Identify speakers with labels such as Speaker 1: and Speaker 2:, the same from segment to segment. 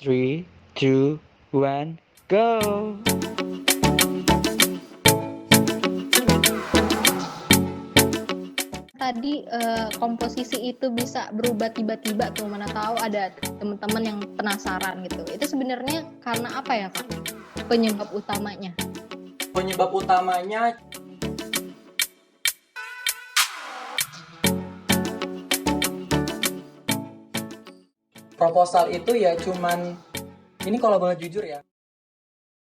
Speaker 1: 3, 2, 1, go!
Speaker 2: Tadi komposisi itu bisa berubah tiba-tiba tuh, mana tahu ada teman-teman yang penasaran gitu. Itu sebenarnya karena apa ya Kak? Penyebab utamanya?
Speaker 3: Penyebab utamanya proposal itu ya cuman, ini kalau boleh jujur ya.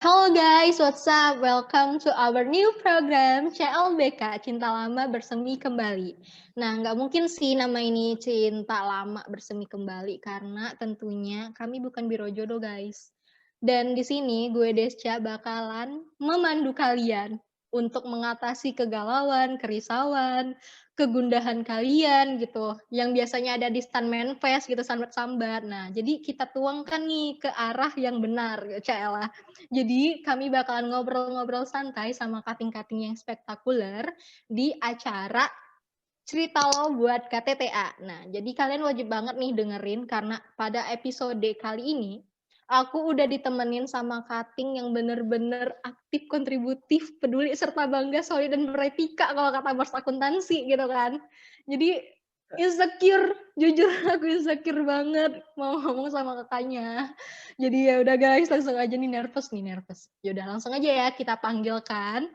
Speaker 2: Halo guys, what's up? Welcome to our new program CLBK, Cinta Lama Bersemi Kembali. Nah, nggak mungkin sih nama ini Cinta Lama Bersemi Kembali, karena tentunya kami bukan biro jodoh guys. Dan di sini gue Desca bakalan memandu kalian untuk mengatasi kegalauan, kerisauan, kegundahan kalian gitu, yang biasanya ada di stand manifest gitu, sambat-sambat. Nah, jadi kita tuangkan nih ke arah yang benar, Cela. Jadi kami bakalan ngobrol-ngobrol santai sama kating-kating yang spektakuler di acara Cerita Lo Buat KTTA. Nah, jadi kalian wajib banget nih dengerin karena pada episode kali ini aku udah ditemenin sama Kating yang bener-bener aktif, kontributif, peduli, serta bangga, solid, dan beretika kalau kata bos akuntansi gitu kan. Jadi insecure, jujur aku insecure banget mau ngomong sama kakaknya. Jadi ya udah guys, langsung aja nih nervous. Ya udah langsung aja ya kita panggilkan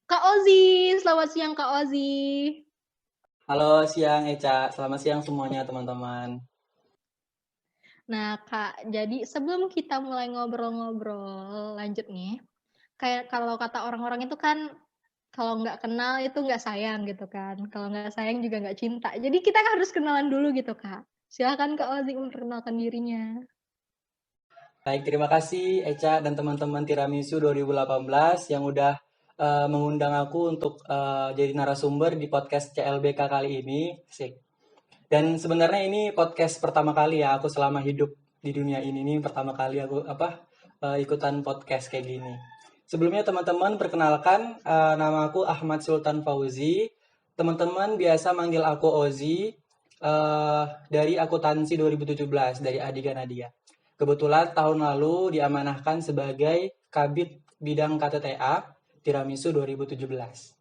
Speaker 2: Kak Ozi. Selamat siang Kak Ozi.
Speaker 3: Halo siang Eca, selamat siang semuanya teman-teman.
Speaker 2: Nah Kak, jadi sebelum kita mulai ngobrol-ngobrol lanjut nih, kayak kalau kata orang-orang itu kan kalau nggak kenal itu nggak sayang gitu kan, kalau nggak sayang juga nggak cinta. Jadi kita harus kenalan dulu gitu Kak. Silakan Kak Ozi memperkenalkan dirinya.
Speaker 3: Baik, terima kasih Eca dan teman-teman Tiramisu 2018 yang udah mengundang aku untuk jadi narasumber di podcast CLBK kali ini. Asik. Dan sebenarnya ini podcast pertama kali ya aku selama hidup di dunia ini nih pertama kali aku ikutan podcast kayak gini. Sebelumnya teman-teman perkenalkan nama aku Ahmad Sultan Fauzi. Teman-teman biasa manggil aku Ozi dari akuntansi 2017 dari Adiga Nadia. Kebetulan tahun lalu diamanahkan sebagai Kabid Bidang KTTA Tiramisu 2017.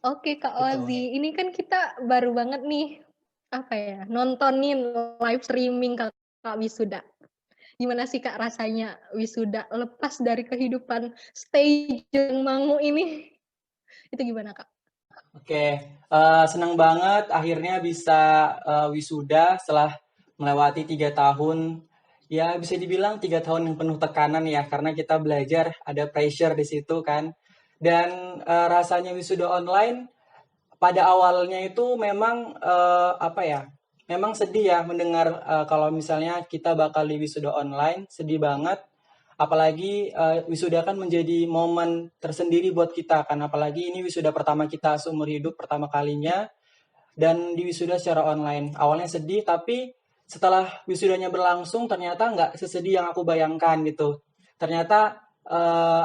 Speaker 2: Oke Kak
Speaker 3: Gitu.
Speaker 2: Ozi, ini kan kita baru banget nih nontonin live streaming Kakak wisuda. Gimana sih Kak rasanya wisuda lepas dari kehidupan stage yang mangu ini? Itu gimana Kak?
Speaker 3: Oke, senang banget akhirnya bisa wisuda setelah melewati 3 tahun. Ya bisa dibilang 3 tahun yang penuh tekanan ya, karena kita belajar ada pressure di situ kan. Dan rasanya wisuda online pada awalnya itu memang memang sedih ya mendengar kalau misalnya kita bakal di wisuda online, sedih banget. Apalagi wisuda kan menjadi momen tersendiri buat kita kan, apalagi ini wisuda pertama kita seumur hidup pertama kalinya dan di wisuda secara online. Awalnya sedih tapi setelah wisudanya berlangsung ternyata nggak sesedih yang aku bayangkan gitu. Ternyata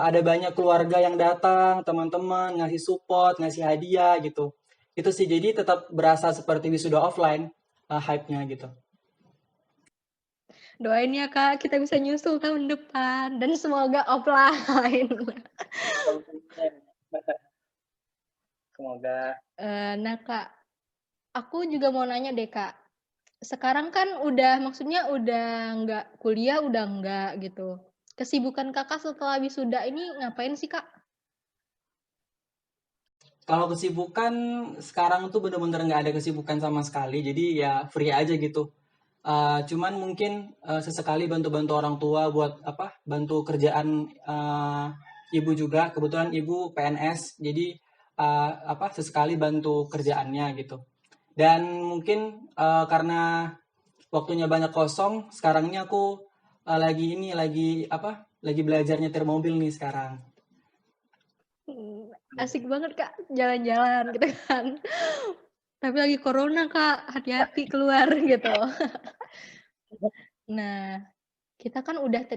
Speaker 3: ada banyak keluarga yang datang, teman-teman ngasih support, ngasih hadiah gitu. Itu sih, jadi tetap berasa seperti wisuda offline hype-nya gitu.
Speaker 2: Doain ya Kak, kita bisa nyusul tahun depan dan semoga offline.
Speaker 3: Semoga.
Speaker 2: Nah Kak, aku juga mau nanya deh Kak. Sekarang kan maksudnya udah nggak kuliah, udah nggak gitu. Kesibukan Kakak setelah wisuda ini ngapain sih Kak?
Speaker 3: Kalau kesibukan sekarang tuh bener-bener nggak ada kesibukan sama sekali, jadi ya free aja gitu. Cuman mungkin sesekali bantu-bantu orang tua buat bantu kerjaan ibu juga. Kebetulan ibu PNS, jadi sesekali bantu kerjaannya gitu. Dan mungkin karena waktunya banyak kosong, sekarang ini aku lagi belajar nyetir mobil nih sekarang.
Speaker 2: Asik banget Kak, jalan-jalan gitu kan. Tapi lagi corona Kak, hati-hati keluar gitu. Nah, kita kan udah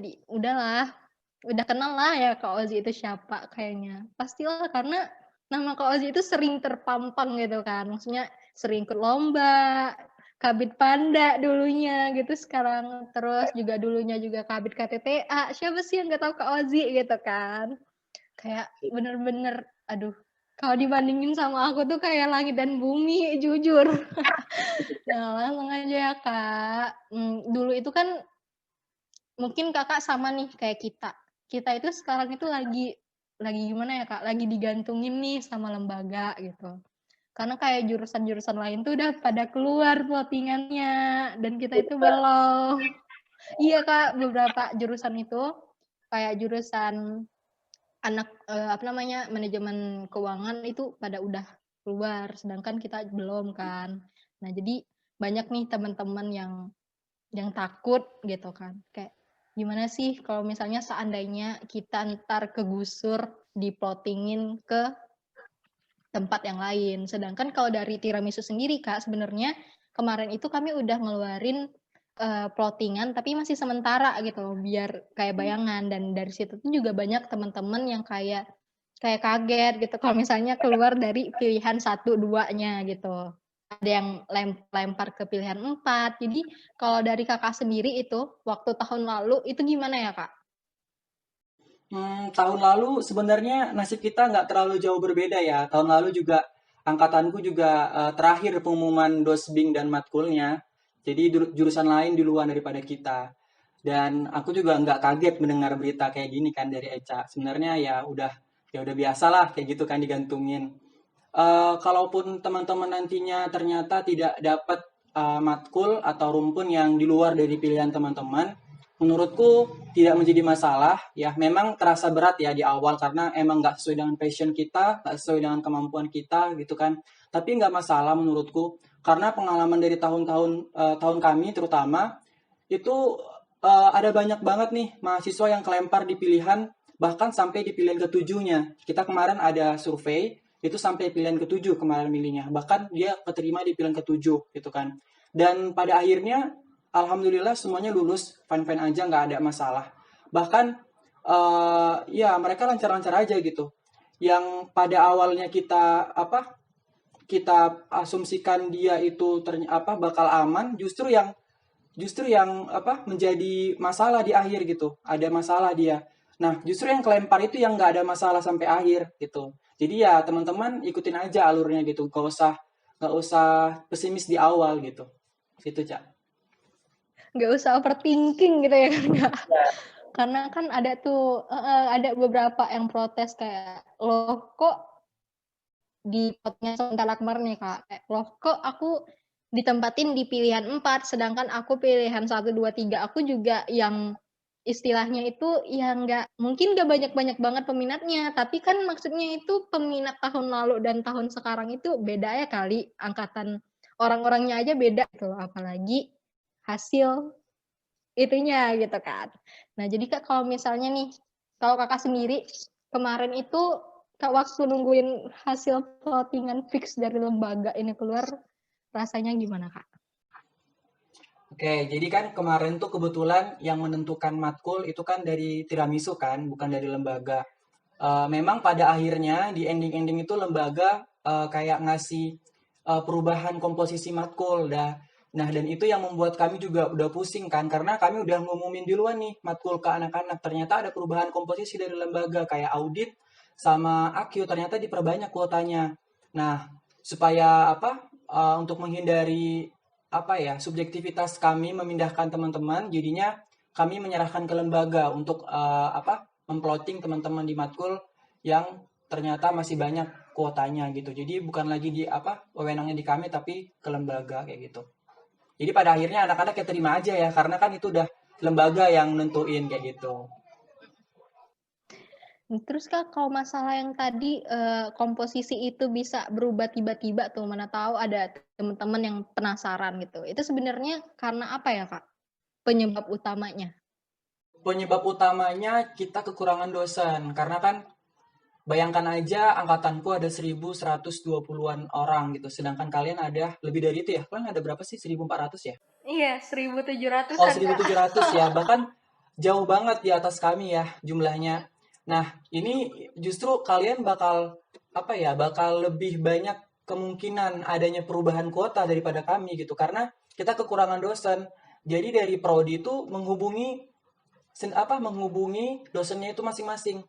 Speaker 2: kenal lah ya Kak Ozi itu siapa kayaknya. Pastilah karena nama Kak Ozi itu sering terpampang gitu kan. Maksudnya sering ikut lomba, Kabid Panda dulunya gitu sekarang, terus juga dulunya juga Kabid KTTA, siapa sih yang nggak tahu Kak Ozi gitu kan. Kayak bener-bener, aduh, kalau dibandingin sama aku tuh kayak langit dan bumi, jujur. Nah, langsung aja ya Kak. Dulu itu kan mungkin Kakak sama nih kayak kita. Kita itu sekarang itu lagi gimana ya Kak, lagi digantungin nih sama lembaga gitu. Karena kayak jurusan-jurusan lain tuh udah pada keluar plottingannya dan kita itu belum. Iya Kak, beberapa jurusan itu kayak jurusan manajemen keuangan itu pada udah keluar, sedangkan kita belum kan. Nah, jadi banyak nih teman-teman yang takut gitu kan. Kayak gimana sih kalau misalnya seandainya kita ntar kegusur diplottingin ke tempat yang lain. Sedangkan kalau dari tiramisu sendiri Kak, sebenarnya kemarin itu kami udah ngeluarin plottingan tapi masih sementara gitu biar kayak bayangan, dan dari situ tuh juga banyak teman-teman yang kayak kaget gitu kalau misalnya keluar dari pilihan 1, 2-nya gitu. Ada yang lempar ke pilihan 4. Jadi kalau dari Kakak sendiri itu waktu tahun lalu itu gimana ya Kak?
Speaker 3: Tahun lalu sebenarnya nasib kita nggak terlalu jauh berbeda ya. Tahun lalu juga angkatanku juga terakhir pengumuman dosbing dan matkulnya. Jadi jurusan lain di luar daripada kita. Dan aku juga nggak kaget mendengar berita kayak gini kan dari Eca. Sebenarnya ya udah biasa lah kayak gitu kan digantungin. Kalaupun teman-teman nantinya ternyata tidak dapat matkul atau rumpun yang di luar dari pilihan teman-teman, menurutku tidak menjadi masalah. Ya, memang terasa berat ya di awal karena emang nggak sesuai dengan passion kita, nggak sesuai dengan kemampuan kita gitu kan. Tapi nggak masalah menurutku karena pengalaman dari tahun kami terutama itu ada banyak banget nih mahasiswa yang kelempar di pilihan bahkan sampai di pilihan ketujuhnya. Kita kemarin ada survei itu sampai pilihan ketujuh kemarin milihnya, bahkan dia keterima di pilihan ketujuh gitu kan. Dan pada akhirnya alhamdulillah semuanya lulus fine aja, nggak ada masalah. Bahkan ya mereka lancar-lancar aja gitu. Yang pada awalnya kita asumsikan dia itu bakal aman, justru yang menjadi masalah di akhir gitu. Ada masalah dia. Nah, justru yang kelempar itu yang nggak ada masalah sampai akhir gitu. Jadi ya teman-teman ikutin aja alurnya gitu. Nggak usah pesimis di awal gitu. Gitu, Cak.
Speaker 2: Nggak usah overthinking gitu ya kan Kak? Karena kan ada beberapa yang protes kayak, loh kok di potnya sementara kemarin nih Kak, kayak, loh kok aku ditempatin di pilihan 4, sedangkan aku pilihan 1, 2, 3, aku juga yang istilahnya itu yang mungkin nggak banyak-banyak banget peminatnya, tapi kan maksudnya itu peminat tahun lalu dan tahun sekarang itu beda ya kali, angkatan orang-orangnya aja beda gitu, apalagi hasil itunya gitu kan. Nah jadi Kak kalau misalnya nih, kalau Kakak sendiri kemarin itu Kak waktu nungguin hasil plottingan fix dari lembaga ini keluar, rasanya gimana Kak?
Speaker 3: Oke, jadi kan kemarin tuh kebetulan yang menentukan matkul itu kan dari tiramisu kan, bukan dari lembaga. Memang pada akhirnya di ending-ending itu lembaga kayak ngasih perubahan komposisi matkul dah. Nah, dan itu yang membuat kami juga udah pusing kan, karena kami udah ngumumin duluan nih matkul ke anak-anak. Ternyata ada perubahan komposisi dari lembaga kayak audit sama AQ ternyata diperbanyak kuotanya. Nah, supaya untuk menghindari subjektivitas kami memindahkan teman-teman, jadinya kami menyerahkan ke lembaga untuk memplotting teman-teman di matkul yang ternyata masih banyak kuotanya gitu. Jadi bukan lagi wewenangnya di kami tapi ke lembaga kayak gitu. Jadi pada akhirnya anak-anak ya terima aja ya karena kan itu udah lembaga yang nentuin kayak gitu.
Speaker 2: Terus Kak kalau masalah yang tadi komposisi itu bisa berubah tiba-tiba tuh, mana tahu ada teman-teman yang penasaran gitu. Itu sebenarnya karena apa ya Kak? Penyebab utamanya?
Speaker 3: Penyebab utamanya kita kekurangan dosen karena kan bayangkan aja angkatanku ada 1.120-an orang gitu, sedangkan kalian ada lebih dari itu ya. Kalian ada berapa sih? 1.400 ya?
Speaker 2: Iya, 1.700
Speaker 3: Oh, 1.700 ya. Bahkan jauh banget di atas kami ya jumlahnya. Nah, ini justru kalian bakal bakal lebih banyak kemungkinan adanya perubahan kuota daripada kami gitu. Karena kita kekurangan dosen. Jadi dari prodi itu menghubungi dosennya itu masing-masing.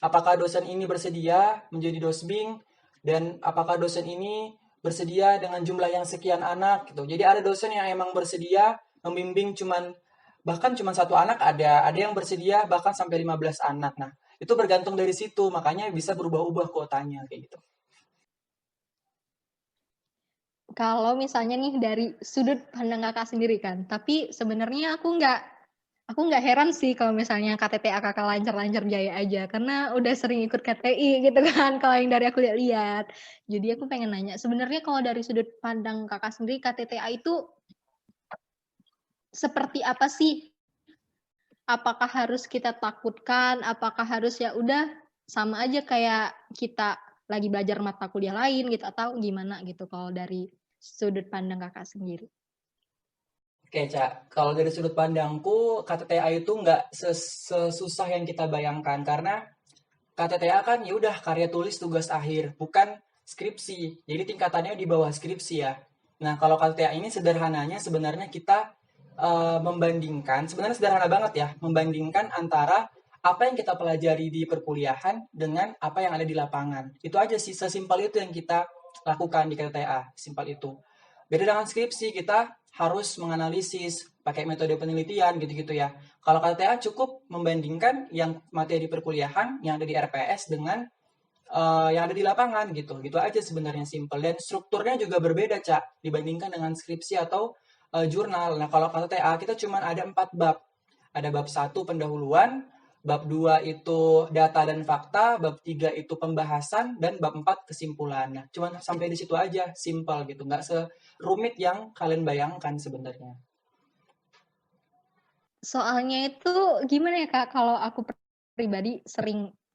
Speaker 3: Apakah dosen ini bersedia menjadi dosbing dan apakah dosen ini bersedia dengan jumlah yang sekian anak gitu. Jadi ada dosen yang emang bersedia membimbing bahkan cuma satu anak, ada yang bersedia bahkan sampai 15 anak. Nah, itu bergantung dari situ, makanya bisa berubah-ubah kuotanya kayak gitu.
Speaker 2: Kalau misalnya nih dari sudut pandang kakak sendiri kan, tapi sebenarnya aku nggak heran sih kalau misalnya KTTA kakak lancar-lancar jaya aja, karena udah sering ikut KTI gitu kan, kalau yang dari aku lihat. Jadi aku pengen nanya, sebenarnya kalau dari sudut pandang kakak sendiri, KTTA itu seperti apa sih? Apakah harus kita takutkan? Apakah harus ya udah sama aja kayak kita lagi belajar mata kuliah lain gitu, atau gimana gitu kalau dari sudut pandang kakak sendiri?
Speaker 3: Oke, Cak. Kalau dari sudut pandangku, KTTA itu nggak sesusah yang kita bayangkan. Karena KTTA kan ya udah karya tulis tugas akhir, bukan skripsi. Jadi tingkatannya di bawah skripsi ya. Nah, kalau KTTA ini sederhananya sebenarnya kita sebenarnya sederhana banget ya, membandingkan antara apa yang kita pelajari di perkuliahan dengan apa yang ada di lapangan. Itu aja sih, sesimpel itu yang kita lakukan di KTTA, simpel itu. Beda dengan skripsi, kita harus menganalisis, pakai metode penelitian gitu-gitu ya. Kalau KTTA cukup membandingkan yang materi perkuliahan yang ada di RPS dengan yang ada di lapangan gitu. Gitu aja sebenarnya simple. Dan strukturnya juga berbeda, Cak, dibandingkan dengan skripsi atau jurnal. Nah, kalau KTTA kita cuma ada 4 bab. Ada bab 1 pendahuluan, bab 2 itu data dan fakta, bab 3 itu pembahasan, dan bab 4 kesimpulan. Nah, cuma sampai di situ aja, simple gitu. Nggak serumit yang kalian bayangkan sebenarnya.
Speaker 2: Soalnya itu gimana ya Kak, kalau aku pribadi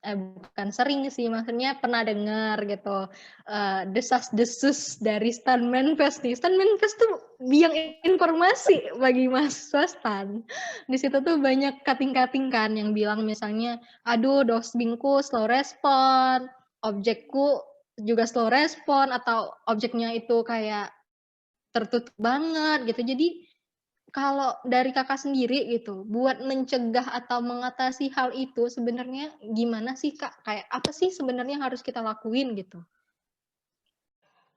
Speaker 2: bukan sering sih, maksudnya pernah dengar gitu, desas-desus dari Stan Manifest nih. Stan Manifest tuh biang informasi bagi mahasiswa Stan. Di situ tuh banyak kating-kating kan yang bilang misalnya, aduh dosbingku slow respon, objekku juga slow respon, atau objeknya itu kayak tertutup banget gitu. Jadi kalau dari Kakak sendiri gitu, buat mencegah atau mengatasi hal itu sebenarnya gimana sih Kak? Kayak apa sih sebenarnya yang harus kita lakuin gitu?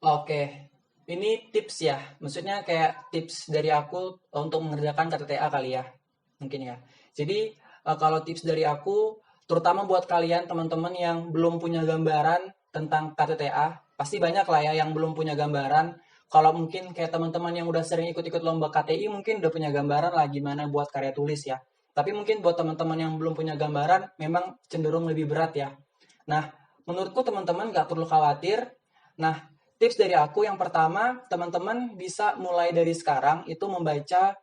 Speaker 3: Oke, ini tips ya. Maksudnya kayak tips dari aku untuk mengerjakan KTTA kali ya. Mungkin ya. Jadi kalau tips dari aku, terutama buat kalian teman-teman yang belum punya gambaran tentang KTTA, pasti banyak lah ya yang belum punya gambaran. Kalau mungkin kayak teman-teman yang udah sering ikut-ikut lomba KTI mungkin udah punya gambaran lah gimana buat karya tulis ya. Tapi mungkin buat teman-teman yang belum punya gambaran memang cenderung lebih berat ya. Nah, menurutku teman-teman nggak perlu khawatir. Nah, tips dari aku yang pertama, teman-teman bisa mulai dari sekarang itu membaca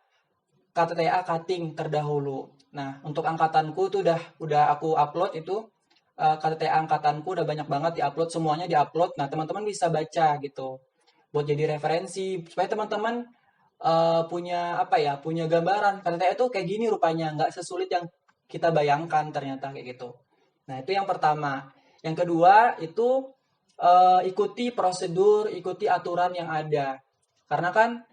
Speaker 3: KTTA cutting terdahulu. Nah, untuk angkatanku tuh udah aku upload itu KTTA angkatanku udah banyak banget diupload, semuanya diupload. Nah, teman-teman bisa baca gitu. Buat jadi referensi supaya teman-teman punya gambaran. KTTA itu kayak gini rupanya, nggak sesulit yang kita bayangkan ternyata kayak gitu. Nah, itu yang pertama. Yang kedua itu ikuti prosedur, ikuti aturan yang ada. Karena kan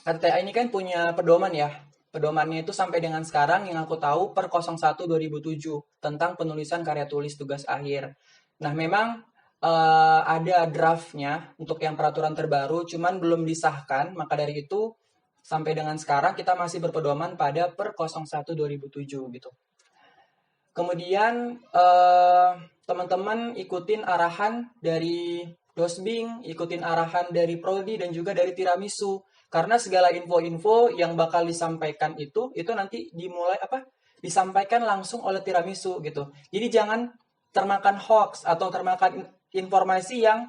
Speaker 3: KTTA ini kan punya pedoman ya. Pedomannya itu sampai dengan sekarang yang aku tahu per 01/2007 tentang penulisan karya tulis tugas akhir. Nah, memang ada draftnya untuk yang peraturan terbaru, cuman belum disahkan. Maka dari itu sampai dengan sekarang kita masih berpedoman pada per 01/2007 gitu. Kemudian teman-teman ikutin arahan dari Dosbing, ikutin arahan dari Prodi dan juga dari Tiramisu. Karena segala info-info yang bakal disampaikan itu nanti disampaikan langsung oleh Tiramisu gitu. Jadi jangan termakan hoax atau termakan informasi yang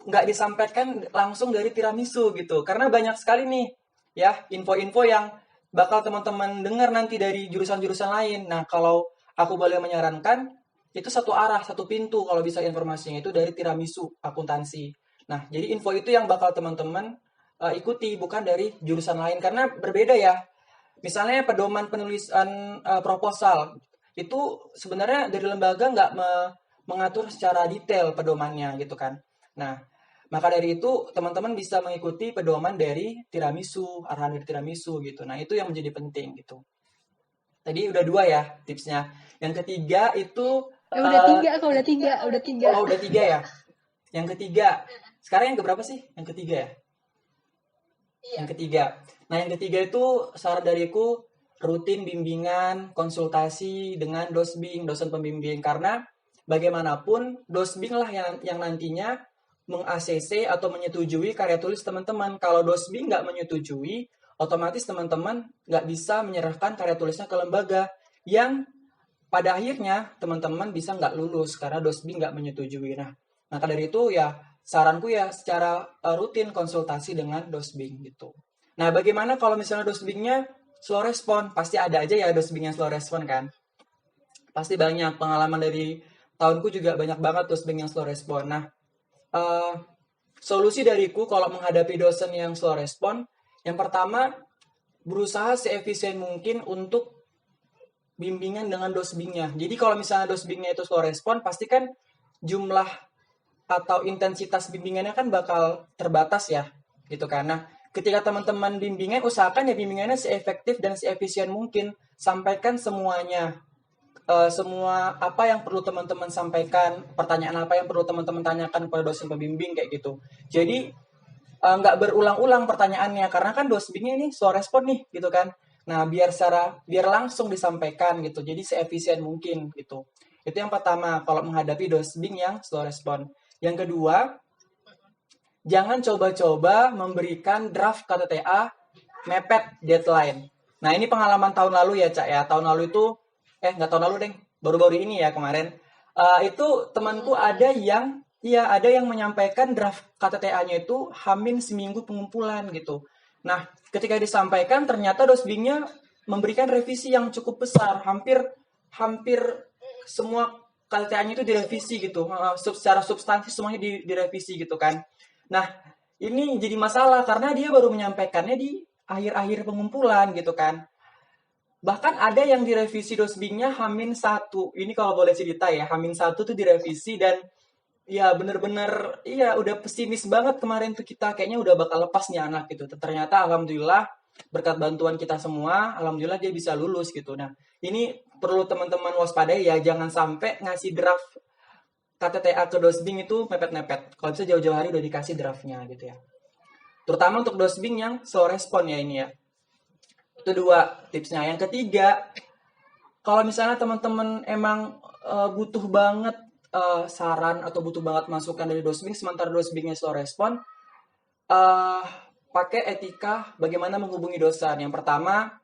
Speaker 3: nggak disampaikan langsung dari Tiramisu gitu. Karena banyak sekali nih ya info-info yang bakal teman-teman dengar nanti dari jurusan-jurusan lain. Nah, kalau aku boleh menyarankan, itu satu arah, satu pintu kalau bisa informasinya itu dari Tiramisu akuntansi. Nah, jadi info itu yang bakal teman-teman ikuti, bukan dari jurusan lain. Karena berbeda ya. Misalnya pedoman penulisan proposal, itu sebenarnya dari lembaga nggak mengatur secara detail pedomannya gitu kan. Nah, Maka dari itu teman-teman bisa mengikuti pedoman dari tiramisu, arahan dari tiramisu gitu. Nah, itu yang menjadi penting gitu. Tadi udah 2 ya tipsnya. Yang ketiga itu
Speaker 2: Udah 3, kok udah 3, udah 3.
Speaker 3: oh udah 3 ya. Yang ketiga. Sekarang yang keberapa sih? Yang ketiga ya? Yang ketiga. Nah, yang ketiga itu saran dariku rutin bimbingan, konsultasi dengan dosbing, dosen pembimbing. Karena bagaimanapun dosbing lah yang nantinya meng-ACC atau menyetujui karya tulis teman-teman. Kalau dosbing nggak menyetujui, otomatis teman-teman nggak bisa menyerahkan karya tulisnya ke lembaga yang pada akhirnya teman-teman bisa nggak lulus karena dosbing nggak menyetujui. Nah, maka dari itu ya saranku ya secara rutin konsultasi dengan dosbing gitu. Nah, bagaimana kalau misalnya dosbingnya slow respon? Pasti ada aja ya dosbing yang slow respon kan. Pasti banyak pengalaman dari tahunku juga banyak banget dosbing yang slow respon. Nah, solusi dariku kalau menghadapi dosen yang slow respon, yang pertama berusaha seefisien mungkin untuk bimbingan dengan dosbingnya. Jadi kalau misalnya dosbingnya itu slow respon, pasti kan jumlah atau intensitas bimbingannya kan bakal terbatas ya, gitu kan. Nah, ketika teman-teman bimbingan, usahakan ya bimbingannya seefektif dan seefisien mungkin. Sampaikan semuanya, semua apa yang perlu teman-teman sampaikan, pertanyaan apa yang perlu teman-teman tanyakan kepada dosen pembimbing kayak gitu. Jadi nggak berulang-ulang pertanyaannya karena kan dosbingnya ini slow respon nih gitu kan. Nah, biar langsung disampaikan gitu. Jadi seefisien mungkin gitu. Itu yang pertama kalau menghadapi dosbing yang slow respon. Yang kedua, jangan coba-coba memberikan draft KTTA mepet deadline. Nah, ini pengalaman tahun lalu ya, Cak ya. Tahun lalu itu nggak tahun lalu, Deng. Baru-baru ini ya kemarin. Itu temanku ada yang menyampaikan draft KTTA-nya itu hamin seminggu pengumpulan gitu. Nah, ketika disampaikan ternyata dosbingnya memberikan revisi yang cukup besar, hampir semua KTTA-nya itu direvisi gitu. Secara substansi semuanya direvisi gitu kan. Nah, ini jadi masalah karena dia baru menyampaikannya di akhir-akhir pengumpulan gitu kan. Bahkan ada yang direvisi dosbingnya hamin 1. Ini kalau boleh cerita ya, hamin 1 tuh direvisi dan ya bener-bener iya udah pesimis banget kemarin tuh kita kayaknya udah bakal lepas nih anak gitu. Ternyata alhamdulillah berkat bantuan kita semua, alhamdulillah dia bisa lulus gitu. Nah, ini perlu teman-teman waspadai ya, jangan sampai ngasih draft KTTA ke dosbing itu mepet-mepet. Kalau bisa jauh-jauh hari udah dikasih draftnya gitu ya. Terutama untuk dosbing yang slow respon ya ini ya. Itu 2 tipsnya. Yang ketiga, kalau misalnya teman-teman emang butuh banget saran atau butuh banget masukan dari dosbing, sementara dosbingnya slow respon, pakai etika bagaimana menghubungi dosen. Yang pertama,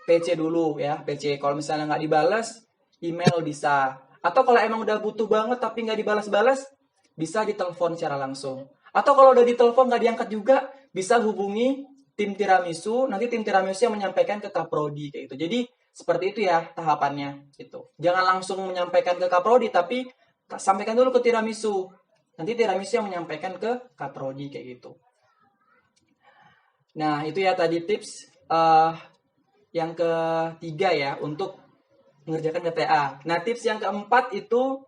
Speaker 3: PC dulu ya, PC. Kalau misalnya nggak dibalas, email bisa. Atau kalau emang udah butuh banget tapi nggak dibalas-balas, bisa ditelepon secara langsung. Atau kalau udah ditelepon nggak diangkat juga, bisa hubungi tim tiramisu, nanti tim tiramisu yang menyampaikan ke Kaprodi kayak gitu. Jadi seperti itu ya tahapannya gitu. Jangan langsung menyampaikan ke Kaprodi, tapi sampaikan dulu ke tiramisu. Nanti tiramisu yang menyampaikan ke Kaprodi kayak gitu. Nah, itu ya tadi tips yang ketiga ya untuk mengerjakan KTA. Nah, tips yang keempat itu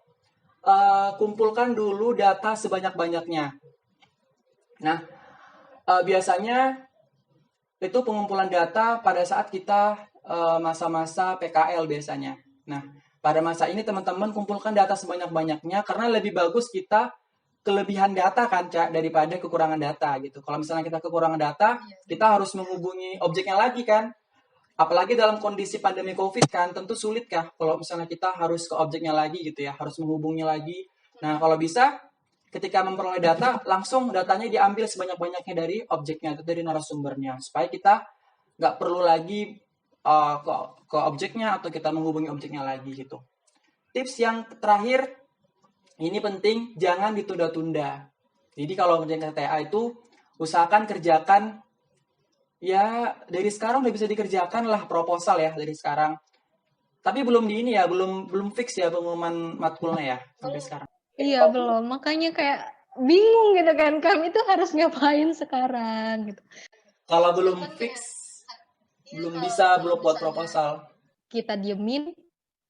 Speaker 3: kumpulkan dulu data sebanyak-banyaknya. Nah, biasanya itu pengumpulan data pada saat kita masa-masa PKL biasanya. Nah, pada masa ini teman-teman kumpulkan data sebanyak-banyaknya karena lebih bagus kita kelebihan data kan, Cak, daripada kekurangan data gitu. Kalau misalnya kita kekurangan data, kita harus menghubungi objeknya lagi kan. Apalagi dalam kondisi pandemi COVID kan, tentu sulit kah kalau misalnya kita harus ke objeknya lagi gitu ya, harus menghubungi lagi. Nah, kalau bisa ketika memperoleh data, langsung datanya diambil sebanyak-banyaknya dari objeknya, atau dari narasumbernya. Supaya kita nggak perlu lagi ke objeknya atau kita menghubungi objeknya lagi gitu. Tips yang terakhir, ini penting, jangan ditunda-tunda. Jadi kalau ngerjain KTA itu, usahakan kerjakan, ya dari sekarang udah bisa dikerjakan lah proposal ya dari sekarang. Tapi belum di ini ya, belum fix ya pengumuman matkulnya ya sampai sekarang.
Speaker 2: Iya, belum. Makanya kayak bingung gitu kan. Kami itu harus ngapain sekarang gitu.
Speaker 3: Kalau belum fix, belum bisa buat proposal.
Speaker 2: Kita diemin,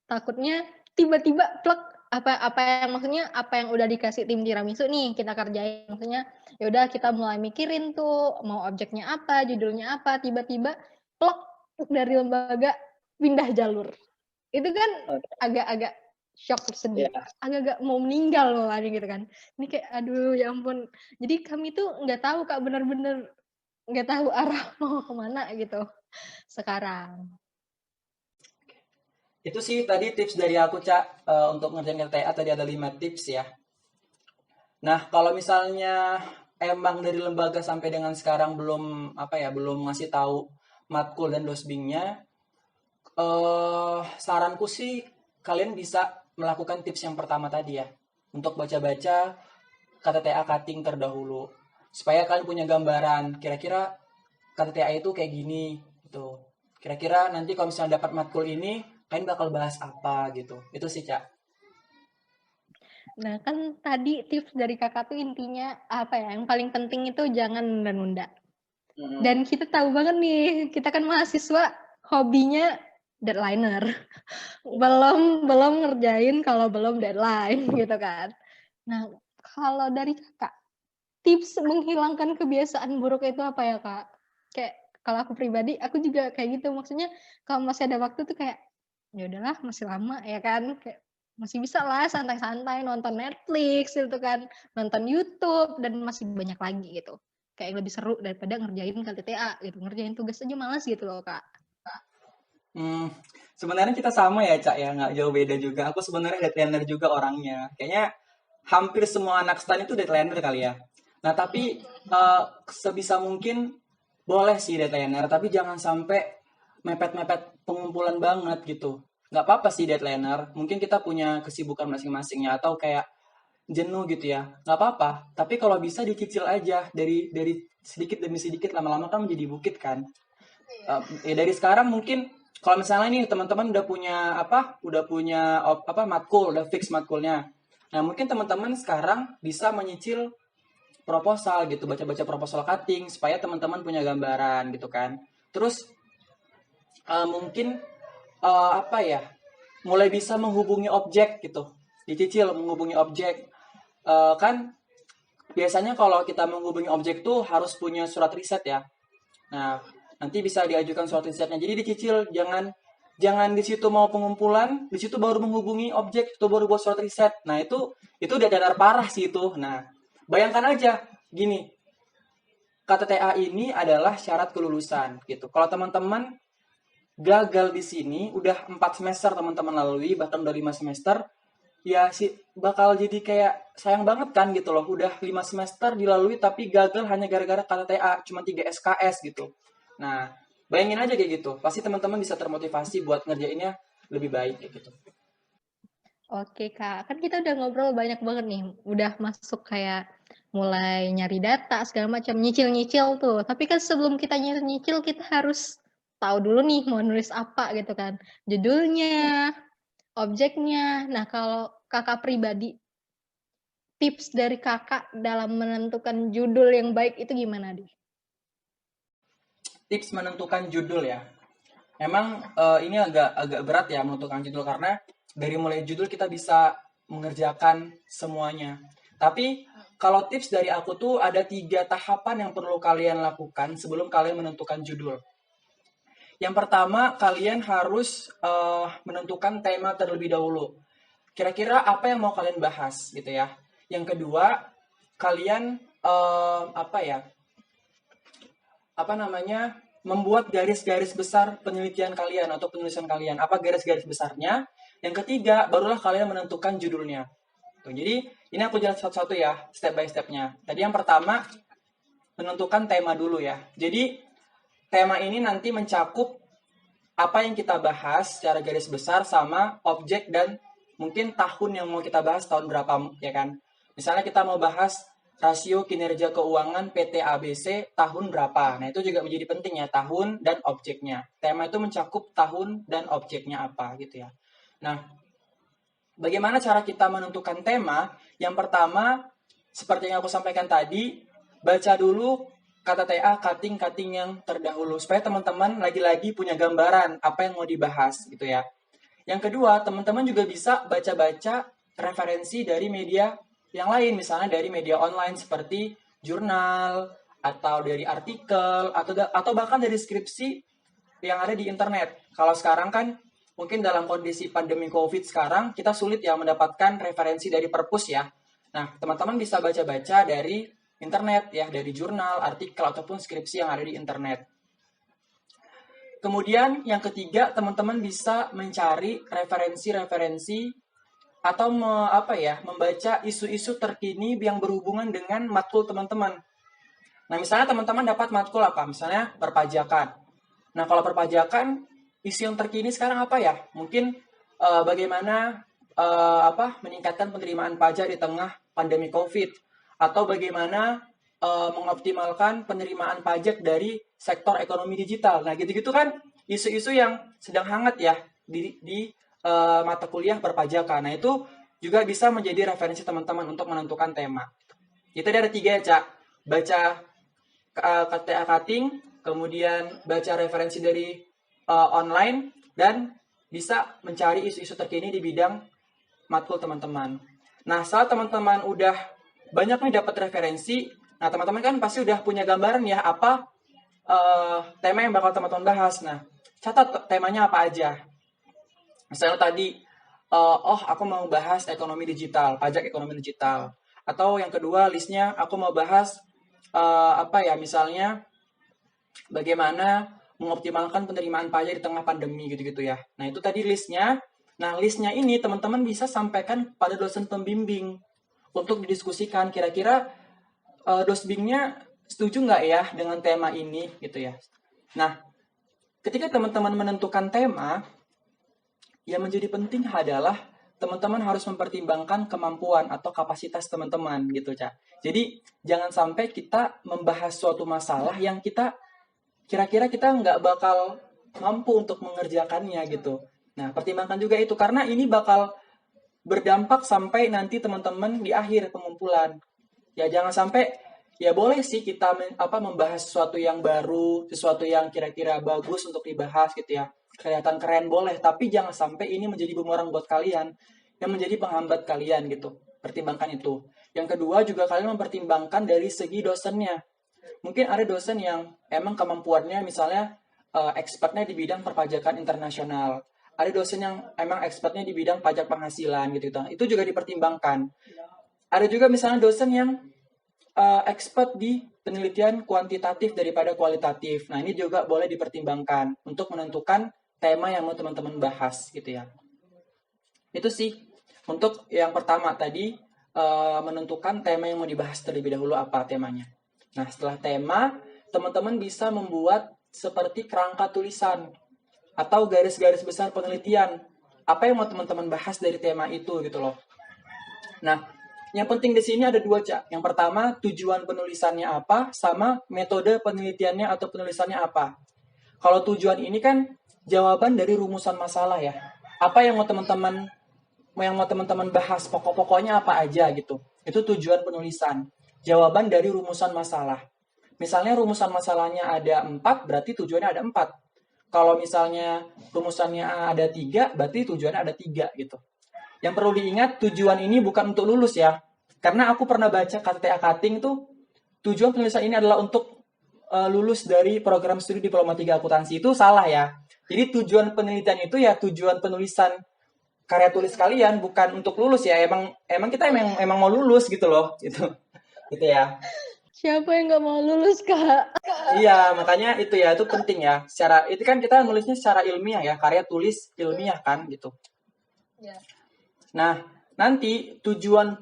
Speaker 2: takutnya tiba-tiba plek apa yang maksudnya apa yang udah dikasih tim tiramisu nih kita kerjain, maksudnya ya udah kita mulai mikirin tuh mau objeknya apa, judulnya apa, tiba-tiba plok dari lembaga pindah jalur. Itu kan agak-agak shock sedih, agak-agak mau meninggal malah gitu kan. Ini kayak aduh ya ampun. Jadi kami tuh nggak tahu Kak, bener-bener nggak tahu arah mau kemana gitu sekarang.
Speaker 3: Itu sih tadi tips dari aku, Cak, untuk ngerjain LTA tadi ada 5 tips ya. Nah, kalau misalnya emang dari lembaga sampai dengan sekarang belum belum ngasih tahu matkul dan dosbingnya, saranku sih kalian bisa melakukan tips yang pertama tadi ya, untuk baca-baca KTTA cutting terdahulu, supaya kalian punya gambaran kira-kira KTTA itu kayak gini gitu. Kira-kira nanti kalau misalnya dapat matkul ini, kalian bakal bahas apa gitu. Itu sih, Cak.
Speaker 2: Nah, kan tadi tips dari Kakak tuh intinya apa ya? Yang paling penting itu jangan nunda-nunda. Dan kita tahu banget nih, kita kan mahasiswa hobinya deadlineer. belum ngerjain kalau belum deadline gitu kan. Nah, kalau dari Kakak, tips menghilangkan kebiasaan buruk itu apa ya, Kak? Kayak kalau aku pribadi, aku juga kayak gitu. Maksudnya kalau masih ada waktu tuh kayak ya udahlah masih lama ya kan, kayak masih bisa lah santai-santai nonton Netflix gitu kan, nonton YouTube dan masih banyak lagi gitu. Kayak lebih seru daripada ngerjain KTTA gitu, ngerjain tugas aja malas gitu loh Kak.
Speaker 3: Sebenarnya kita sama ya, Cak ya, nggak jauh beda juga. Aku sebenarnya deadlineer juga orangnya. Kayaknya hampir semua anak STAN itu deadlineer kali ya. Nah, tapi sebisa mungkin boleh sih deadlineer, tapi jangan sampai mepet-mepet pengumpulan banget gitu. Nggak apa-apa sih deadlineer, mungkin kita punya kesibukan masing-masingnya atau kayak jenuh gitu ya, nggak apa-apa. Tapi kalau bisa dicicil aja dari sedikit demi sedikit, lama-lama kan menjadi bukit kan. Ya dari sekarang mungkin kalau misalnya nih teman-teman udah punya matkul, udah fix matkulnya. Nah, mungkin teman-teman sekarang bisa menyicil proposal gitu, baca-baca proposal cutting supaya teman-teman punya gambaran gitu kan. Terus mungkin mulai bisa menghubungi objek gitu, dicicil menghubungi objek. Kan biasanya kalau kita menghubungi objek tuh harus punya surat riset ya. Nah, nanti bisa diajukan surat risetnya. Jadi dicicil, jangan di situ mau pengumpulan, di situ baru menghubungi objek, itu baru buat surat riset. Nah, itu udah dadar parah sih itu. Nah, bayangkan aja gini. KTTA ini adalah syarat kelulusan gitu. Kalau teman-teman gagal di sini, udah 4 semester teman-teman lalui, bahkan udah 5 semester, ya sih bakal jadi kayak sayang banget kan gitu loh. Udah 5 semester dilalui tapi gagal hanya gara-gara KTTA, cuma 3 SKS gitu. Nah, bayangin aja kayak gitu. Pasti teman-teman bisa termotivasi buat ngerjainnya lebih baik kayak gitu.
Speaker 2: Oke Kak, kan kita udah ngobrol banyak banget nih, udah masuk kayak mulai nyari data segala macam, nyicil-nyicil tuh. Tapi kan sebelum kita nyicil, kita harus tahu dulu nih mau nulis apa gitu kan. Judulnya, objeknya. Nah, kalau Kakak pribadi, tips dari Kakak dalam menentukan judul yang baik itu gimana deh?
Speaker 3: Tips menentukan judul ya. Emang ini agak berat ya menentukan judul karena dari mulai judul kita bisa mengerjakan semuanya. Tapi kalau tips dari aku tuh ada 3 tahapan yang perlu kalian lakukan sebelum kalian menentukan judul. Yang pertama, kalian harus menentukan tema terlebih dahulu. Kira-kira apa yang mau kalian bahas gitu ya. Yang kedua, kalian membuat garis-garis besar penelitian kalian atau penulisan kalian. Apa garis-garis besarnya? Yang ketiga, barulah kalian menentukan judulnya. Tuh, jadi ini aku jelas satu-satu ya, step by stepnya. Tadi yang pertama, menentukan tema dulu ya. Jadi tema ini nanti mencakup apa yang kita bahas secara garis besar sama objek dan mungkin tahun yang mau kita bahas tahun berapa ya kan. Misalnya kita mau bahas rasio kinerja keuangan PT ABC tahun berapa. Nah, itu juga menjadi penting ya, tahun dan objeknya. Tema itu mencakup tahun dan objeknya apa gitu ya. Nah, bagaimana cara kita menentukan tema? Yang pertama, seperti yang aku sampaikan tadi, baca dulu KTTA cutting yang terdahulu supaya teman-teman lagi-lagi punya gambaran apa yang mau dibahas gitu ya. Yang kedua, teman-teman juga bisa baca-baca referensi dari media yang lain, misalnya dari media online seperti jurnal, atau dari artikel, atau bahkan dari skripsi yang ada di internet. Kalau sekarang kan mungkin dalam kondisi pandemi COVID sekarang, kita sulit ya mendapatkan referensi dari perpus ya. Nah, teman-teman bisa baca-baca dari internet ya, dari jurnal, artikel, ataupun skripsi yang ada di internet. Kemudian yang ketiga, teman-teman bisa mencari referensi-referensi atau membaca isu-isu terkini yang berhubungan dengan matkul teman-teman. Nah, misalnya teman-teman dapat matkul apa? Misalnya perpajakan. Nah, kalau perpajakan, isu yang terkini sekarang apa ya? Mungkin bagaimana meningkatkan penerimaan pajak di tengah pandemi COVID, atau bagaimana mengoptimalkan penerimaan pajak dari sektor ekonomi digital. Nah, gitu-gitu kan isu-isu yang sedang hangat ya di mata kuliah perpajakan. Nah, itu juga bisa menjadi referensi teman-teman untuk menentukan tema. Itu ada 3 ya, Cak. Baca KTA cutting, kemudian baca referensi dari online, dan bisa mencari isu-isu terkini di bidang matkul teman-teman. Nah, saat teman-teman udah banyak nih dapat referensi, nah teman-teman kan pasti udah punya gambaran ya apa tema yang bakal teman-teman bahas. Nah, catat temanya apa aja. Misalnya tadi, aku mau bahas ekonomi digital, pajak ekonomi digital. Atau yang kedua listnya aku mau bahas misalnya bagaimana mengoptimalkan penerimaan pajak di tengah pandemi gitu-gitu ya. Nah, itu tadi listnya. Nah, listnya ini teman-teman bisa sampaikan pada dosen pembimbing untuk didiskusikan kira-kira dosbingnya setuju nggak ya dengan tema ini gitu ya. Nah, ketika teman-teman menentukan tema, yang menjadi penting adalah teman-teman harus mempertimbangkan kemampuan atau kapasitas teman-teman gitu, Cak. Jadi, jangan sampai kita membahas suatu masalah yang kira-kira kita nggak bakal mampu untuk mengerjakannya gitu. Nah, pertimbangkan juga itu, karena ini bakal berdampak sampai nanti teman-teman di akhir pengumpulan. Ya, jangan sampai, ya boleh sih kita membahas sesuatu yang baru, sesuatu yang kira-kira bagus untuk dibahas gitu ya. Kelihatan keren boleh, tapi jangan sampai ini menjadi bumerang buat kalian, yang menjadi penghambat kalian gitu. Pertimbangkan itu. Yang kedua juga kalian mempertimbangkan dari segi dosennya. Mungkin ada dosen yang emang kemampuannya misalnya expertnya di bidang perpajakan internasional. Ada dosen yang emang expertnya di bidang pajak penghasilan gitu. Itu juga dipertimbangkan. Ada juga misalnya dosen yang expert di penelitian kuantitatif daripada kualitatif. Nah, ini juga boleh dipertimbangkan untuk menentukan tema yang mau teman-teman bahas gitu ya. Itu sih untuk yang pertama tadi, menentukan tema yang mau dibahas terlebih dahulu apa temanya. Nah, setelah tema, teman-teman bisa membuat seperti kerangka tulisan atau garis-garis besar penelitian. Apa yang mau teman-teman bahas dari tema itu gitu loh. Nah, yang penting di sini ada 2, Cak. Yang pertama, tujuan penulisannya apa, sama metode penelitiannya atau penulisannya apa. Kalau tujuan ini kan jawaban dari rumusan masalah ya. Apa yang mau teman-teman bahas, pokok-pokoknya apa aja gitu. Itu tujuan penulisan. Jawaban dari rumusan masalah. Misalnya rumusan masalahnya ada 4, berarti tujuannya ada 4. Kalau misalnya rumusannya ada 3, berarti tujuannya ada 3 gitu. Yang perlu diingat, tujuan ini bukan untuk lulus ya. Karena aku pernah baca KTA cutting tuh, tujuan penulisan ini adalah untuk lulus dari program studi diploma 3 akuntansi. Itu salah ya. Jadi tujuan penelitian itu ya tujuan penulisan karya tulis kalian, bukan untuk lulus ya. Emang kita emang mau lulus gitu loh. Gitu ya.
Speaker 2: Siapa yang nggak mau lulus, Kak?
Speaker 3: Iya, makanya itu ya, itu penting ya. Itu kan kita nulisnya secara ilmiah ya, karya tulis ilmiah kan gitu.
Speaker 2: Ya.
Speaker 3: Nah, nanti tujuan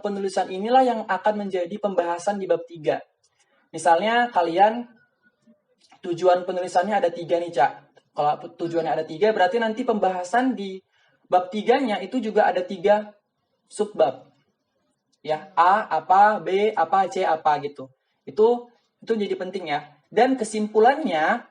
Speaker 3: penulisan inilah yang akan menjadi pembahasan di bab 3. Misalnya kalian tujuan penulisannya ada 3 nih, Cak. Kalau tujuannya ada 3, berarti nanti pembahasan di bab 3-nya itu juga ada 3 subbab. Ya, A, apa, B, apa, C, apa gitu. Itu jadi penting ya. Dan kesimpulannya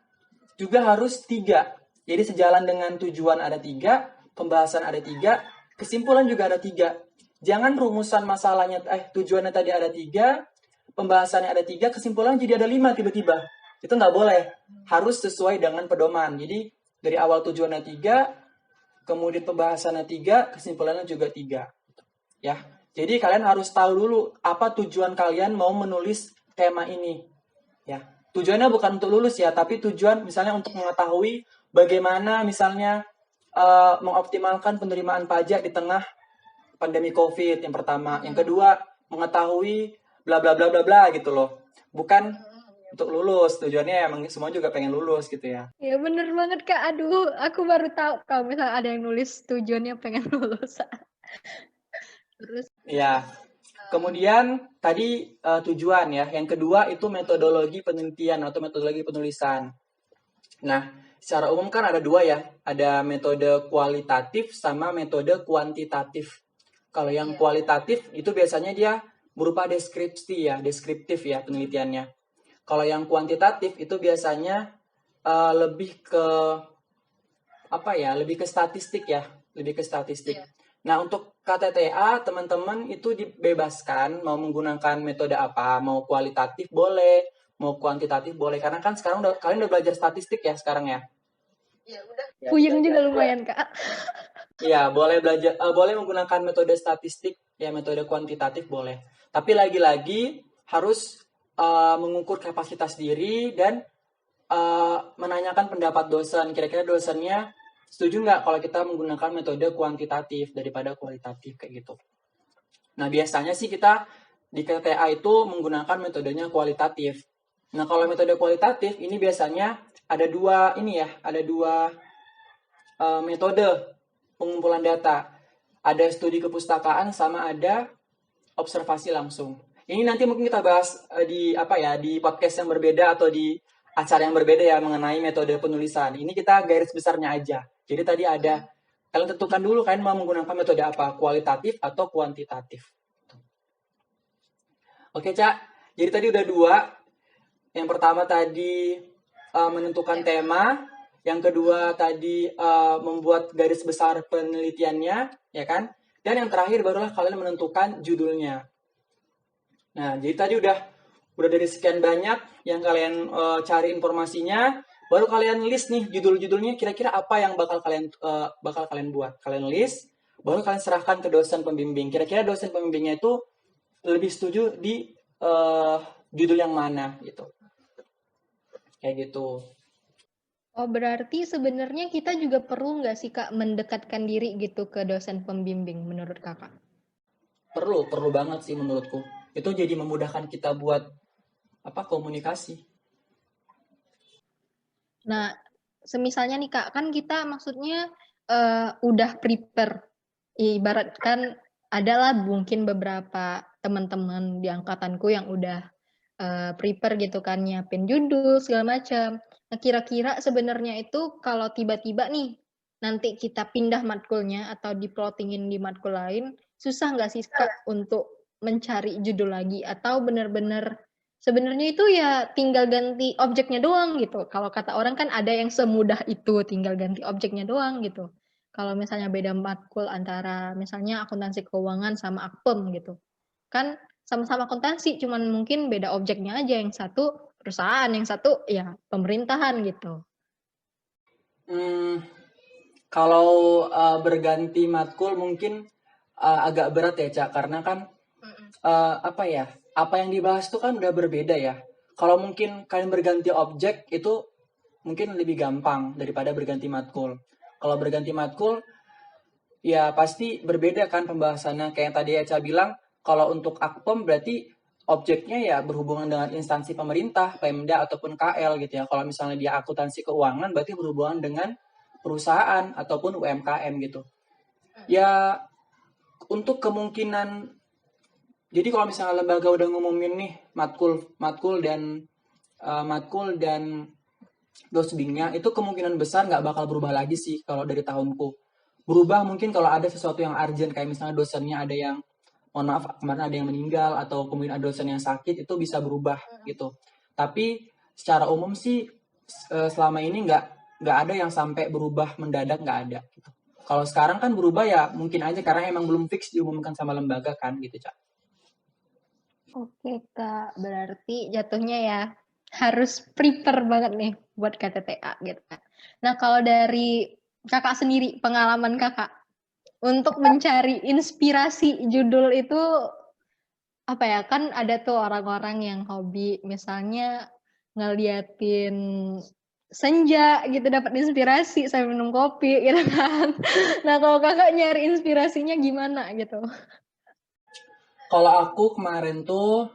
Speaker 3: juga harus 3. Jadi sejalan dengan tujuan ada 3, pembahasan ada 3, kesimpulan juga ada 3. Jangan rumusan masalahnya, tujuannya tadi ada 3, pembahasannya ada 3, kesimpulan jadi ada 5 tiba-tiba. Itu nggak boleh. Harus sesuai dengan pedoman. Jadi dari awal tujuannya 3, kemudian pembahasannya 3, kesimpulannya juga 3. Ya. Jadi kalian harus tahu dulu apa tujuan kalian mau menulis tema ini. Ya. Tujuannya bukan untuk lulus ya, tapi tujuan misalnya untuk mengetahui bagaimana misalnya mengoptimalkan penerimaan pajak di tengah pandemi COVID yang pertama. Yang kedua, mengetahui bla bla bla bla bla gitu loh. Bukan untuk lulus, tujuannya emang semua juga pengen lulus gitu ya.
Speaker 2: Ya bener banget Kak, aduh aku baru tahu kalau misalnya ada yang nulis tujuannya pengen lulus. Terus
Speaker 3: Ya. Kemudian tadi tujuan ya. Yang kedua itu metodologi penelitian atau metodologi penulisan. Nah, secara umum kan ada 2 ya. Ada metode kualitatif sama metode kuantitatif. Kalau yang kualitatif itu biasanya dia berupa deskriptif ya penelitiannya. Kalau yang kuantitatif itu biasanya lebih ke lebih ke statistik ya, lebih ke statistik. Nah, untuk KTTA teman-teman itu dibebaskan mau menggunakan metode apa, mau kualitatif boleh, mau kuantitatif boleh, karena kan sekarang kalian udah belajar statistik ya sekarang ya.
Speaker 2: ya udah. Puyeng juga lumayan Kak.
Speaker 3: Iya, boleh belajar, boleh menggunakan metode statistik, ya metode kuantitatif boleh. Tapi lagi-lagi harus mengukur kapasitas diri dan menanyakan pendapat dosen. Kira-kira dosennya setuju nggak kalau kita menggunakan metode kuantitatif daripada kualitatif kayak gitu. Nah, biasanya sih kita di KTA itu menggunakan metodenya kualitatif. Nah, kalau metode kualitatif ini biasanya ada dua metode pengumpulan data. Ada studi kepustakaan sama ada observasi langsung. Ini nanti mungkin kita bahas di podcast yang berbeda atau di acara yang berbeda ya mengenai metode penulisan. Ini kita garis besarnya aja. Jadi tadi ada kalian tentukan dulu kalian mau menggunakan metode apa, kualitatif atau kuantitatif. Oke, Cak. Jadi tadi udah 2. Yang pertama tadi menentukan tema, yang kedua tadi membuat garis besar penelitiannya, ya kan? Dan yang terakhir barulah kalian menentukan judulnya. Nah, jadi tadi udah dari sekian banyak yang kalian cari informasinya, baru kalian list nih judul-judulnya kira-kira apa yang bakal kalian buat. Kalian list, baru kalian serahkan ke dosen pembimbing. Kira-kira dosen pembimbingnya itu lebih setuju di judul yang mana gitu. Kayak gitu.
Speaker 2: Oh, berarti sebenarnya kita juga perlu nggak sih Kak mendekatkan diri gitu ke dosen pembimbing menurut Kakak?
Speaker 3: Perlu banget sih menurutku. Itu jadi memudahkan kita buat komunikasi.
Speaker 2: Nah, semisalnya nih Kak, kan kita maksudnya udah prepare. Ibaratkan adalah mungkin beberapa teman-teman di angkatanku yang udah prepare gitu kan, nyiapin judul segala macam. Nah, kira-kira sebenarnya itu kalau tiba-tiba nih nanti kita pindah matkulnya atau diplotingin di matkul lain, susah nggak sih Kak untuk mencari judul lagi atau benar-benar sebenarnya itu ya tinggal ganti objeknya doang gitu. Kalau kata orang kan ada yang semudah itu tinggal ganti objeknya doang gitu. Kalau misalnya beda matkul antara misalnya akuntansi keuangan sama akpem gitu. Kan sama-sama akuntansi, cuman mungkin beda objeknya aja. Yang satu perusahaan, yang satu ya pemerintahan gitu.
Speaker 3: Kalau berganti matkul mungkin agak berat ya, Cak, karena kan apa yang dibahas itu kan udah berbeda ya. Kalau mungkin kalian berganti objek itu mungkin lebih gampang daripada berganti matkul. Kalau berganti matkul ya pasti berbeda kan pembahasannya. Kayak yang tadi Eca bilang, kalau untuk akpem berarti objeknya ya berhubungan dengan instansi pemerintah, Pemda ataupun KL gitu ya. Kalau misalnya dia akuntansi keuangan berarti berhubungan dengan perusahaan ataupun UMKM gitu. Ya untuk kemungkinan, jadi kalau misalnya lembaga udah ngumumin nih matkul dan dosbingnya, itu kemungkinan besar nggak bakal berubah lagi sih kalau dari tahunku. Berubah mungkin kalau ada sesuatu yang urgent, kayak misalnya dosennya ada yang, mohon maaf, kemarin ada yang meninggal, atau kemudian ada dosen yang sakit, itu bisa berubah gitu. Tapi secara umum sih selama ini nggak ada yang sampai berubah mendadak, nggak ada gitu. Kalau sekarang kan berubah ya mungkin aja karena emang belum fix diumumkan sama lembaga kan gitu, Cak.
Speaker 2: Oke Kak, berarti jatuhnya ya harus prepare banget nih buat KTTA gitu kan. Nah kalau dari kakak sendiri, pengalaman kakak untuk mencari inspirasi judul itu apa ya, kan ada tuh orang-orang yang hobi misalnya ngeliatin senja gitu dapat inspirasi sambil minum kopi gitu kan. Nah kalau kakak nyari inspirasinya gimana gitu?
Speaker 3: Kalau aku kemarin tuh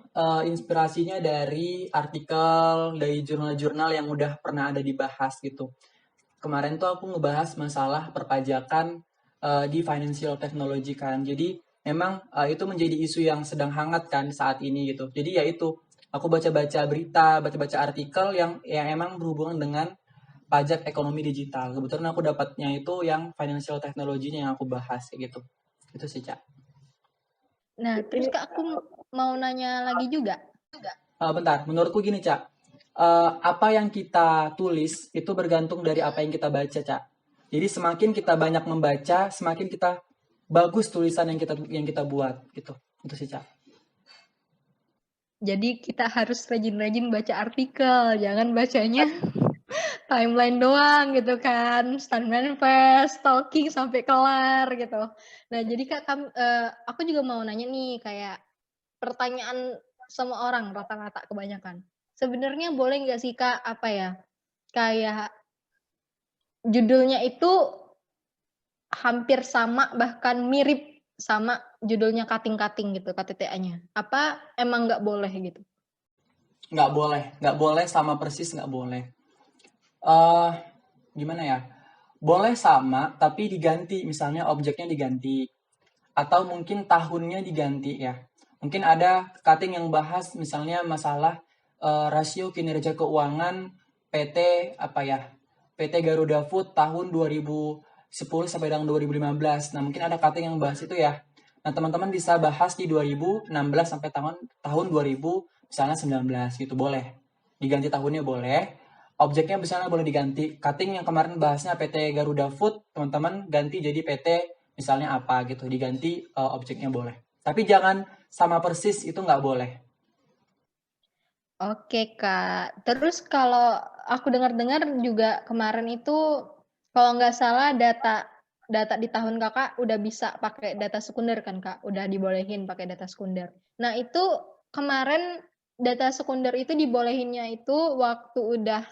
Speaker 3: inspirasinya dari artikel, dari jurnal-jurnal yang udah pernah ada dibahas gitu. Kemarin tuh aku ngebahas masalah perpajakan di financial technology kan. Jadi memang itu menjadi isu yang sedang hangat kan saat ini gitu. Jadi ya itu, aku baca-baca berita, baca-baca artikel yang emang berhubungan dengan pajak ekonomi digital. Kebetulan aku dapatnya itu yang financial technology-nya yang aku bahas kayak gitu. Itu sih, Cak.
Speaker 2: Nah terus kak aku mau nanya lagi juga.
Speaker 3: Bentar, menurutku gini, Cak. Apa yang kita tulis itu bergantung dari apa yang kita baca, Cak. Jadi semakin kita banyak membaca, semakin kita bagus tulisan yang kita buat gitu. Itu sih, Cak.
Speaker 2: Jadi kita harus rajin-rajin baca artikel, jangan bacanya timeline doang gitu kan, stand manifest, stalking sampai kelar gitu. Nah jadi kak, aku juga mau nanya nih kayak pertanyaan semua orang rata-rata kebanyakan. Sebenarnya boleh nggak sih kak apa ya kayak judulnya itu hampir sama bahkan mirip sama judulnya kating-kating gitu KTTA-nya. Apa emang nggak boleh gitu?
Speaker 3: Nggak boleh sama persis nggak boleh. Gimana ya? Boleh sama tapi diganti, misalnya objeknya diganti atau mungkin tahunnya diganti ya. Mungkin ada cutting yang bahas misalnya masalah rasio kinerja keuangan PT apa ya? PT Garuda Food tahun 2010 sampai dengan 2015. Nah, mungkin ada cutting yang bahas itu ya. Nah, teman-teman bisa bahas di 2016 sampai tahun 2000 misalnya 19 gitu, boleh. Diganti tahunnya boleh. Objeknya misalnya boleh diganti. Cutting yang kemarin bahasnya PT Garuda Food, teman-teman ganti jadi PT misalnya apa gitu, diganti objeknya boleh. Tapi jangan sama persis, itu nggak boleh.
Speaker 2: Oke kak, terus kalau aku dengar-dengar juga kemarin itu kalau nggak salah data di tahun kakak udah bisa pakai data sekunder kan kak, udah dibolehin pakai data sekunder. Nah itu kemarin data sekunder itu dibolehinnya itu waktu udah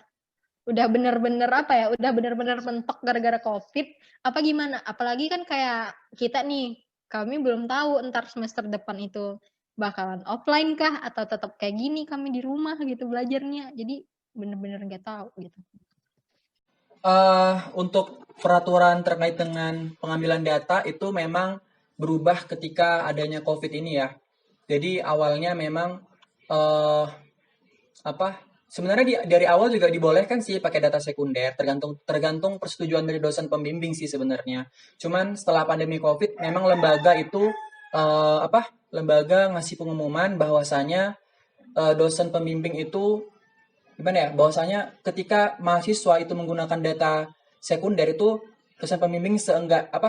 Speaker 2: bener-bener apa ya, udah bener-bener mentok gara-gara COVID, apa gimana? Apalagi kan kayak kita nih, kami belum tahu ntar semester depan itu bakalan offline kah atau tetap kayak gini kami di rumah gitu belajarnya. Jadi bener-bener nggak tahu gitu.
Speaker 3: Untuk peraturan terkait dengan pengambilan data itu memang berubah ketika adanya COVID ini ya. Jadi awalnya memang sebenarnya dari awal juga dibolehkan sih pakai data sekunder, tergantung persetujuan dari dosen pembimbing sih sebenarnya. Cuman setelah pandemi COVID memang lembaga itu lembaga ngasih pengumuman bahwasanya dosen pembimbing itu gimana ya, bahwasanya ketika mahasiswa itu menggunakan data sekunder itu dosen pembimbing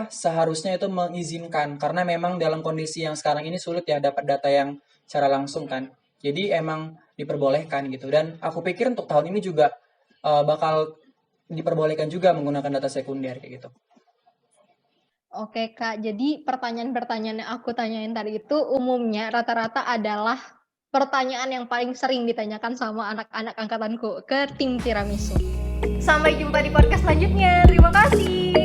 Speaker 3: seharusnya itu mengizinkan, karena memang dalam kondisi yang sekarang ini sulit ya dapat data yang secara langsung kan. Jadi emang diperbolehkan gitu, dan aku pikir untuk tahun ini juga bakal diperbolehkan juga menggunakan data sekunder kayak gitu.
Speaker 2: Oke Kak, jadi pertanyaan-pertanyaan yang aku tanyain tadi itu umumnya rata-rata adalah pertanyaan yang paling sering ditanyakan sama anak-anak angkatanku ke tim Tiramisu. Sampai jumpa di podcast selanjutnya. Terima kasih.